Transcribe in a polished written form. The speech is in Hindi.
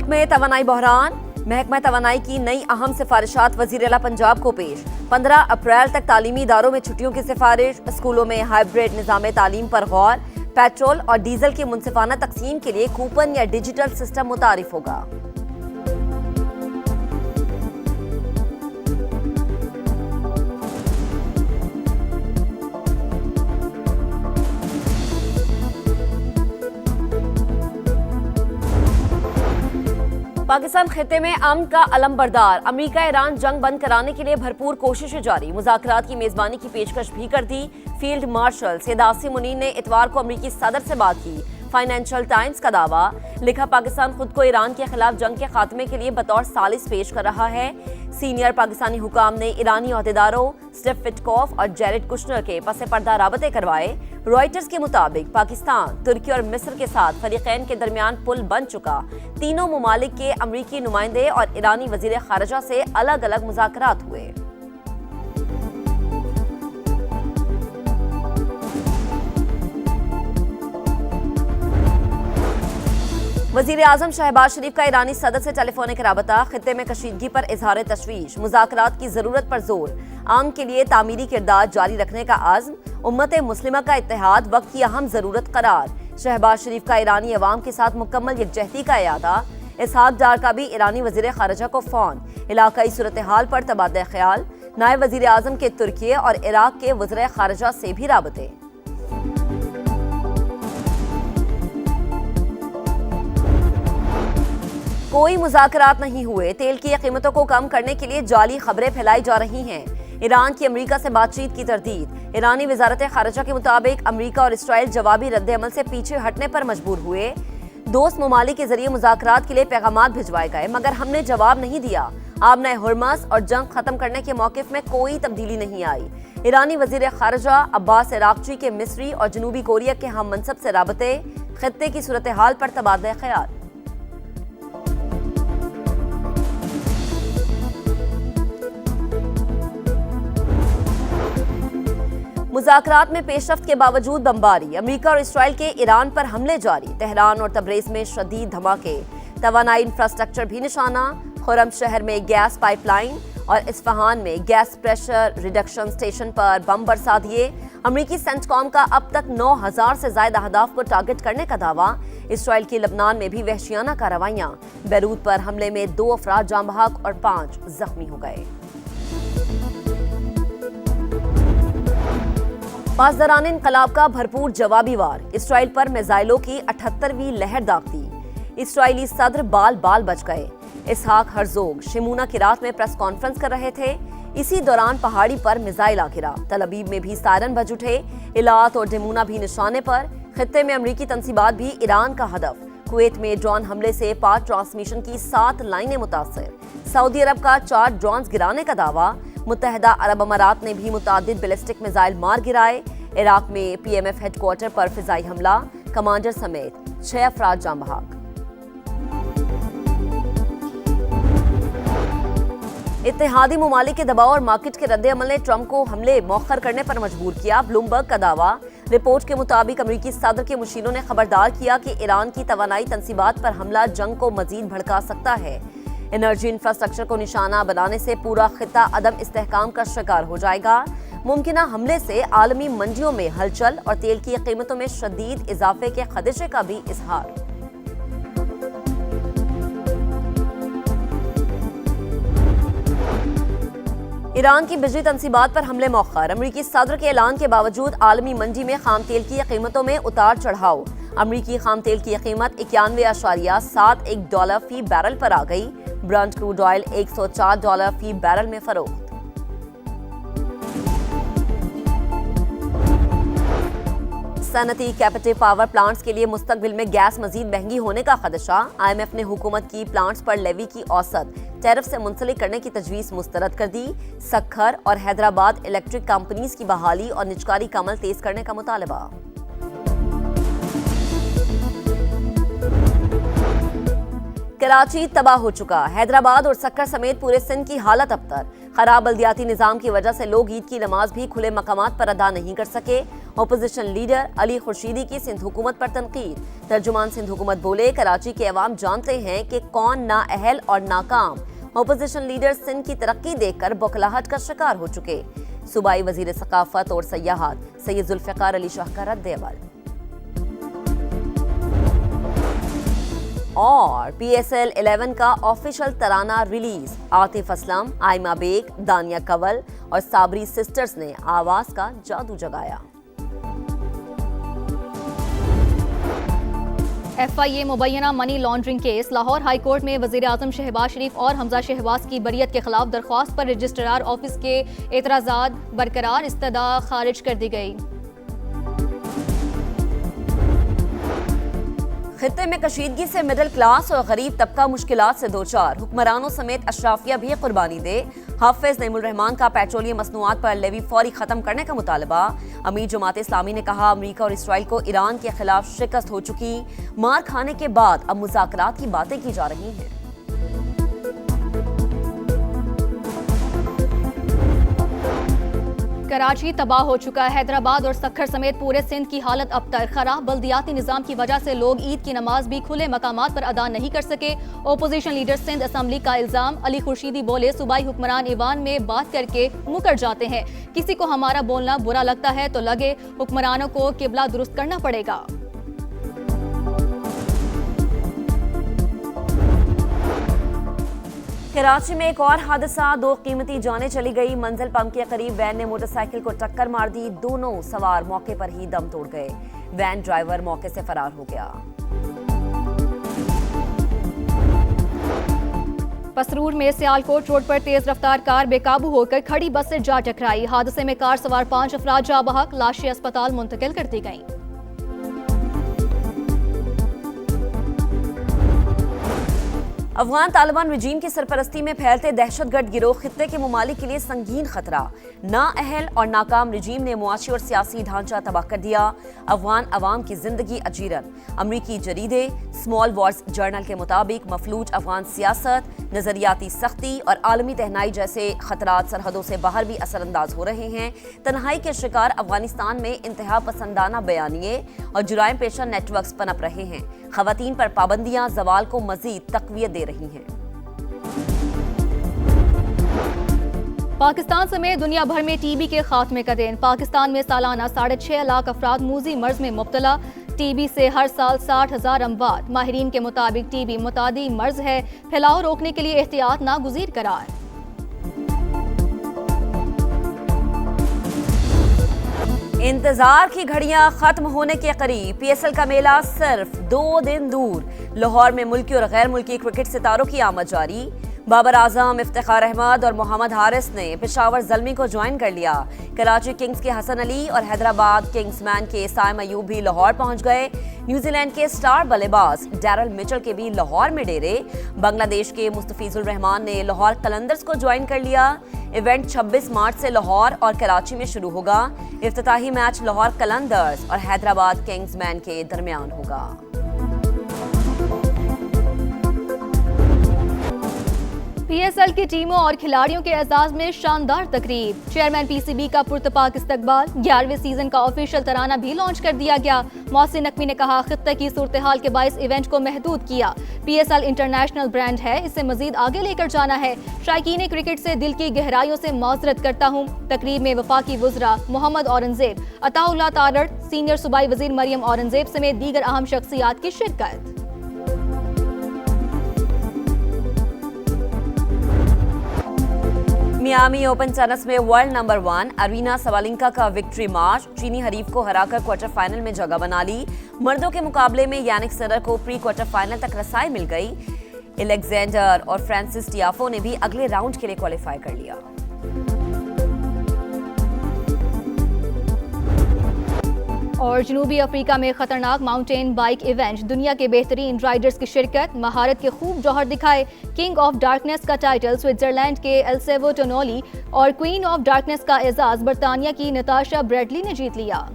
मुल्क में तवानाई बहरान, महकमा तवानाई की नई अहम सिफारिशात वजीर आला पंजाब को पेश। 15 अप्रैल तक तालीमी इदारों में छुट्टियों की सिफारिश। स्कूलों में हाइब्रिड निज़ाम तालीम पर गौर। पेट्रोल और डीजल की मुनसिफाना तकसीम के लिए कूपन या डिजिटल सिस्टम मुतारिफ होगा। पाकिस्तान खिते में अमन का अलमबरदार, अमेरिका ईरान जंग बंद कराने के लिए भरपूर कोशिशें जारी। मुज़ाकरात की मेजबानी की पेशकश भी कर दी। फील्ड मार्शल सैयद आसिम मुनीर ने इतवार को अमेरिकी सदर से बात की। फाइनेंशियल टाइम्स का दावा, लिखा पाकिस्तान खुद को ईरान के खिलाफ जंग के खात्मे के लिए बतौर सालिस पेश कर रहा है। सीनियर पाकिस्तानी हुकाम ने ईरानी अहदेदारों स्टीव विटकॉफ और जैरेड कुशनर के पसे पर्दा राबते करवाए। रॉयटर्स के मुताबिक पाकिस्तान, तुर्की और मिस्र के साथ फरीकैन के दरमियान पुल बन चुका। तीनों मुमालिक के अमरीकी नुमाइंदे और ईरानी वजीर खारजा से अलग अलग मुज़ाकरात हुए। वजीर आजम शहबाज शरीफ का ईरानी सदर से टेलीफोनिक राबता, खित्ते में कशीदगी पर इजहार तशवीश। मुज़ाकरात की जरूरत पर जोर, आम के लिए तामीरी किरदार जारी रखने का आज़म। उम्मत मुस्लिमा का इत्तेहाद वक्त की अहम जरूरत करार। शहबाज शरीफ का ईरानी अवाम के साथ मुकम्मल यकजहती का इरादा। इसहाक डार का भी ईरानी वजीर खारजा को फोन, इलाकाई सूरत हाल पर तबादला ख्याल। नायब वजीर आजम के तुर्की और इराक के वज़ीर खारजा से भी राबते। कोई मुज़ाकरात नहीं हुए, तेल की कीमतों को कम करने के लिए जाली खबरें फैलाई जा रही हैं। ईरान की अमेरिका से बातचीत की तरदीद। ईरानी वजारत खारजा के मुताबिक अमेरिका और इसराइल जवाबी रद्द-ए-अमल से पीछे हटने पर मजबूर हुए। दोस्त ममालिक के जरिए मुज़ाकरात के लिए पैगामात भिजवाए गए, मगर हमने जवाब नहीं दिया। आमना हुर्मस और जंग खत्म करने के मौक़िफ़ में कोई तब्दीली नहीं आई। ईरानी वजीर खारजा अब्बास इराक़ची के मिस्री और जनूबी कोरिया के हम मनसब से राबते। खित्ते की सूरत हाल पर तबादला ख्याल। मुज़ाकरात में पेशरफ्त के बावजूद बमबारी। अमेरिका और इसराइल के ईरान पर हमले जारी। तेहरान और तब्रेज़ में शदीद धमाके। तवानाई इंफ्रास्ट्रक्चर भी निशाना। खुरम शहर में गैस पाइपलाइन और इस्फहान में गैस प्रेशर रिडक्शन स्टेशन पर बम बरसा दिए। अमेरिकी सेंटकॉम का अब तक 9000 से ज्यादा अहदाफ को टारगेट करने का दावा। इसराइल की लबनान में भी वहशियाना कार्रवाइयां। बैरूत पर हमले में 2 अफराद जाँ बहक और 5 जख्मी हो गए। पासदारान इनकलाब का भरपूर जवाबी वार। इसराइल पर मिसाइलों की 78वीं लहर दागती। इसराइली सदर बाल बाल बच गए। इसहाक हर्जोग शिमूना की रात में प्रेस कॉन्फ्रेंस कर रहे थे। इसी दौरान पहाड़ी पर मिसाइल आ गिरा। तल अवीव में भी सायरन बज उठे। इलात और डिमूना भी निशाने पर। खित्ते में अमरीकी तंसीबात भी ईरान का हदफ। कुवैत में ड्रोन हमले से पावर ट्रांसमिशन की 7 लाइनें मुतासर। सऊदी अरब का 4 ड्रोन्स गिराने का दावा। मुत्तहिदा अरब अमारात ने भी मुतादिद बैलिस्टिक मिसाइल मार गिराए। इराक में PMF हेडक्वार्टर पर फिजाई हमला, कमांडर समेत 6 अफराद जाँ बहक। इत्तेहादी मुमालिक के दबाव और मार्केट के रद्द-ए-अमल ने ट्रंप को हमले मौखर करने पर मजबूर किया। ब्लूमबर्ग का दावा। रिपोर्ट के मुताबिक अमेरिकी सदर के मुशीरों ने खबरदार किया कि ईरान की तवानाई तंसीबात पर हमला जंग को मजीद भड़का सकता है। एनर्जी इंफ्रास्ट्रक्चर को निशाना बनाने से पूरा खिता अदम इस्तेहकाम का शिकार हो जाएगा। मुमकिना हमले से आलमी मंडियों में हलचल और तेल की कीमतों में शदीद इजाफे के खदशे का भी इजहार। ईरान की बिजली तंसीबात पर हमले मौखर। अमरीकी सदर के ऐलान के बावजूद आलमी मंडी में खाम तेल की कीमतों में उतार चढ़ाव। अमरीकी खाम तेल की कीमत $91.71 फी बैरल पर आ गई। ब्रंट क्रूड ऑयल $104 फी बैरल में फरोख्त। सनती कैपेटिव पावर प्लांट्स के लिए मुस्तकबिल में गैस मजीद महंगी होने का खदशा। IMF ने हुकूमत की प्लांट्स पर लेवी की औसत टैरिफ से मुंसलिक करने की तजवीज़ मुस्तरद कर दी। सखर और हैदराबाद इलेक्ट्रिक कंपनीज की बहाली और निजकारी का अमल तेज करने का मुतालबा। कराची तबाह हो चुका, हैदराबाद और सक्कर समेत पूरे सिंध की हालत अबतर। खराब बल्दियाती निजाम की वजह से लोग ईद की नमाज भी खुले मकामात पर अदा नहीं कर सके। अपोजिशन लीडर अली खुर्शीदी की सिंध हुकूमत पर तनकीद। तर्जुमान सिंध हुकूमत बोले, कराची के अवाम जानते हैं कि कौन नाअहल और नाकाम। अपोजिशन लीडर सिंध की तरक्की देखकर बौखलाहट का शिकार हो चुके। सूबाई वजीर सकाफत और सयाहत सैयद जुल्फिकार अली शाह का रद्द अमल। और PSL 11 का ऑफिशियल तराना रिलीज। आतिफ असलम, आयमा बेग, दानिया कंवल और साबरी सिस्टर्स ने आवाज का जादू जगाया। FIA मुबैना money laundering case. Lahore high court में वजीर आजम शहबाज शरीफ और हमजा शहबाज की बरियत के खिलाफ दरख्वास्त पर रजिस्ट्रार ऑफिस के एतराजात बरकरार, इस्तदा खारिज कर दी गई। खित्ते में कशीदगी से मिडिल क्लास और गरीब तबका मुश्किलात से दो चार। हुक्मरानों समेत अशराफिया भी कुर्बानी दे। हाफिज नईमुल रहमान का पेट्रोलियम मसनूआत पर लेवी फौरी खत्म करने का मुतालबा। अमीर जमात इस्लामी ने कहा, अमरीका और इसराइल को ईरान के खिलाफ शिकस्त हो चुकी। मार खाने के बाद अब मुज़ाकरात की बातें की जा रही हैं। कराची तबाह हो चुका, हैदराबाद और सक्खर समेत पूरे सिंध की हालत अबतर। खराब बल्दियाती निजाम की वजह से लोग ईद की नमाज भी खुले मकामात पर अदा नहीं कर सके। ओपोजिशन लीडर सिंध असम्बली का इल्जाम। अली खुर्शीदी बोले, सूबाई हुक्मरान ईवान में बात करके मुकर जाते हैं। किसी को हमारा बोलना बुरा लगता है तो लगे हुक्मरानों को किबला दुरुस्त करना पड़ेगा। कराची में एक और हादसा, दो कीमती जानें चली गई। मंजिल पंप के करीब वैन ने मोटरसाइकिल को टक्कर मार दी। दोनों सवार मौके पर ही दम तोड़ गए। वैन ड्राइवर मौके से फरार हो गया। पसरूर में सियालकोट रोड पर तेज रफ्तार कार बेकाबू होकर खड़ी बस से जा टकराई। हादसे में कार सवार 5 अफराद जा बहक, लाशें अस्पताल मुंतकिल कर दी गईं। अफगान तालिबान रजीम की सरपरस्ती में फैलते दहशतगर्द गिरोह खित्ते के ममालिक के लिए संगीन खतरा। नाअहल और नाकाम रजीम ने मुआशी और सियासी ढांचा तबाह कर दिया। अफगान अवाम की जिंदगी अजीरन। अमरीकी जरीदे स्मॉल वॉर्स जर्नल के मुताबिक मफलूज अफगान सियासत, नजरियाती सख्ती और आलमी तहनाई जैसे खतरात सरहदों से बाहर भी असरअंदाज हो रहे हैं। तन्हाई के शिकार अफगानिस्तान में इंतहा पसंदाना बयानिए और जुराइम पेशा नेटवर्क्स पनप रहे हैं। खवातीन पर पाबंदियां जवाल को मजीद तकवीत दे रही हैं। पाकिस्तान समेत दुनिया भर में टीबी के खात्मे का दिन। पाकिस्तान में सालाना 6.5 लाख अफराद मूजी मर्ज में मुब्तला। टीबी से हर साल 60,000 अमवात। माहिरीन के मुताबिक टीबी मुतादी मर्ज है, फैलाव रोकने के लिए एहतियात नागुज़ीर करार। इंतजार की घड़ियां खत्म होने के करीब। PSL का मेला सिर्फ 2 दिन दूर। लाहौर में मुल्की और गैर मुल्की क्रिकेट सितारों की आमद जारी। बाबर आजम, इफ्तिखार अहमद और मोहम्मद हारिस ने पेशावर ज़ल्मी को ज्वाइन कर लिया। कराची किंग्स के हसन अली और हैदराबाद किंग्समैन के साइम अयूब भी लाहौर पहुंच गए। न्यूजीलैंड के स्टार बल्लेबाज डैरल मिचेल के भी लाहौर में डेरे। बांग्लादेश के मुस्तफिजुर रहमान ने लाहौर कलंदर्स को ज्वाइन कर लिया। इवेंट 26 मार्च से लाहौर और कराची में शुरू होगा। इफ्तिताही मैच लाहौर कलंदर्स और हैदराबाद किंग्समैन के दरमियान होगा। PSL की टीमों और खिलाड़ियों के एजाज में शानदार तकरीब। चेयरमैन PCB का पुरतपाक इस्तकबाल। 11वें सीजन का ऑफिशियल तराना भी लॉन्च कर दिया गया। मोहसिन नकवी ने कहा, खित्ते की सूरत हाल के बायस इवेंट को महदूद किया। PSL इंटरनेशनल ब्रांड है, इसे मजीद आगे लेकर जाना है। शायकीन क्रिकेट से दिल की गहराइयों से माजरत करता हूँ। तकरीब में वफाकी वुज़रा मोहम्मद औरंगजेब, अताउल्लाह तारड़, सीनियर सूबाई वजीर मरियम औरंगजेब समेत दीगर अहम शख्सियात की शिरकत। मियामी ओपन टेनिस में वर्ल्ड नंबर 1 अरीना सबालेंका का विक्ट्री मार्च। चीनी हरीफ को हराकर क्वार्टर फाइनल में जगह बना ली। मर्दों के मुकाबले में यानिक सिनर को प्री क्वार्टर फाइनल तक रसाई मिल गई। एलेक्जेंडर और फ्रांसिस टियाफो ने भी अगले राउंड के लिए क्वालिफाई कर लिया। और जनूबी अफ्रीका में खतरनाक माउंटेन बाइक इवेंट। दुनिया के बेहतरीन राइडर्स की शिरकत, महारत के खूब जौहर दिखाए। किंग ऑफ डार्कनेस का टाइटल स्विट्जरलैंड के एल्सेवो टोनोली और क्वीन ऑफ डार्कनेस का एजाज बरतानिया की नताशा ब्रैडली ने जीत लिया।